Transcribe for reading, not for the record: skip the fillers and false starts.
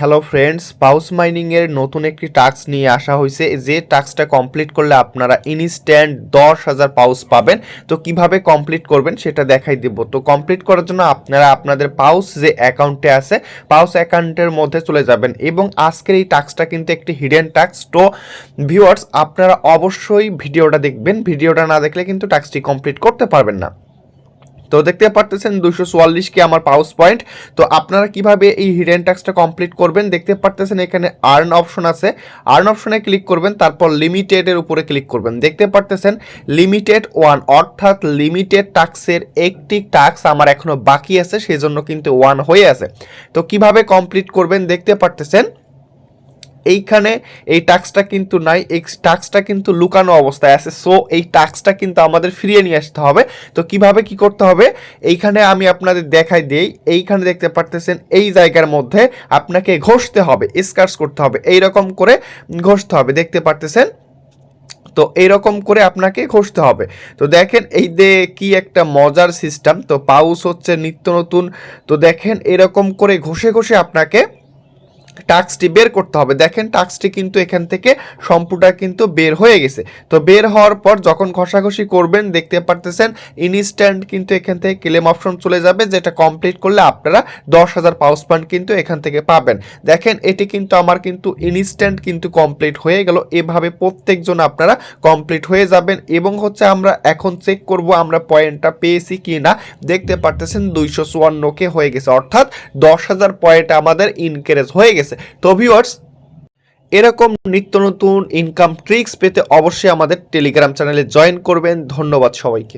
Hello friends, পাউস mining এর নতুন একটি টাস্ক নিয়ে আসা হয়েছে। যে টাস্কটা কমপ্লিট করলে আপনারা ইনস্ট্যান্ট 10,000 পাউস পাবেন। তো কিভাবে কমপ্লিট করবেন সেটা দেখাই দেব। তো কমপ্লিট করার জন্য আপনারা আপনাদের পাউস যে অ্যাকাউন্টে আছে, পাউস অ্যাকাউন্টের মধ্যে চলে যাবেন এবং আজকের এই টাস্কটা কিন্তু একটি হিডেন টাস্ক। তো ভিউয়ার্স, আপনারা অবশ্যই ভিডিওটা দেখবেন। ভিডিওটা না দেখলে কিন্তু টাস্কটি কমপ্লিট করতে পারবেন না। তো দেখতে পারতেছেন 244 কি আমার পাউস পয়েন্ট। তো আপনারা কিভাবে এই হিডেন টাস্কটা কমপ্লিট করবেন দেখতে পারতেছেন। এখানে আর্ন অপশন আছে, আর্ন অপশনে ক্লিক করবেন, তারপর লিমিটেডের উপরে ক্লিক করবেন। দেখতে পারতেছেন লিমিটেড 1, অর্থাৎ লিমিটেড টাস্কের একটি টাস্ক আমার এখনো বাকি আছে, সেজন্য কিন্তু 1 হয়ে আছে। তো কিভাবে কমপ্লিট করবেন দেখতে পারতেছেন। এইখানে এই টাস্কটা কিন্তু নাই, এই টাস্কটা কিন্তু লুকানো অবস্থায় আছে। সো এই টাস্কটা কিন্তু আমাদের ফিরিয়ে নিয়ে আসতে হবে। তো কিভাবে কি করতে হবে এইখানে আমি আপনাদের দেখাই দেই। এইখানে দেখতে পারতেছেন এই জায়গার মধ্যে আপনাকে ঘষতে হবে, স্কার্স করতে হবে, এইরকম করে ঘষতে হবে। দেখতে পারতেছেন, তো এইরকম করে আপনাকে ঘষতে হবে। তো দেখেন এই যে কি একটা মজার সিস্টেম। তো পাউস হচ্ছে নিত্য নতুন। তো দেখেন এরকম করে ঘষে ঘষে আপনাকে টাস্কটি বের করতে হবে। দেখেন টাস্কটি কিন্তু এখান থেকে সম্পূর্ণটা কিন্তু বের হয়ে গেছে। তো বের হওয়ার পর যখন ঘষাঘষি করবেন দেখতে পারতেছেন ইনস্ট্যান্ট কিন্তু এখান থেকে ক্লেম অপশন চলে যাবে, যেটা কমপ্লিট করলে আপনারা 10,000 পাউস পয়েন্ট কিন্তু এখান থেকে পাবেন। দেখেন এটি কিন্তু আমার কিন্তু ইনস্ট্যান্ট কিন্তু কমপ্লিট হয়ে গেল। এভাবে প্রত্যেকজন আপনারা কমপ্লিট হয়ে যাবেন এবং হচ্ছে আমরা এখন চেক করব আমরা পয়েন্টটা পেয়েছি কি না। দেখতে পারতেছেন 254 হয়ে গেছে, অর্থাৎ 10,000 পয়েন্ট আমাদের ইনক্রিজ হয়ে গেছে। তো ভিউয়ার্স, এরকম নিত্য নতুন ইনকাম ট্রিক্স পেতে অবশ্যই আমাদের টেলিগ্রাম চ্যানেলে জয়েন করবেন। ধন্যবাদ সবাইকে।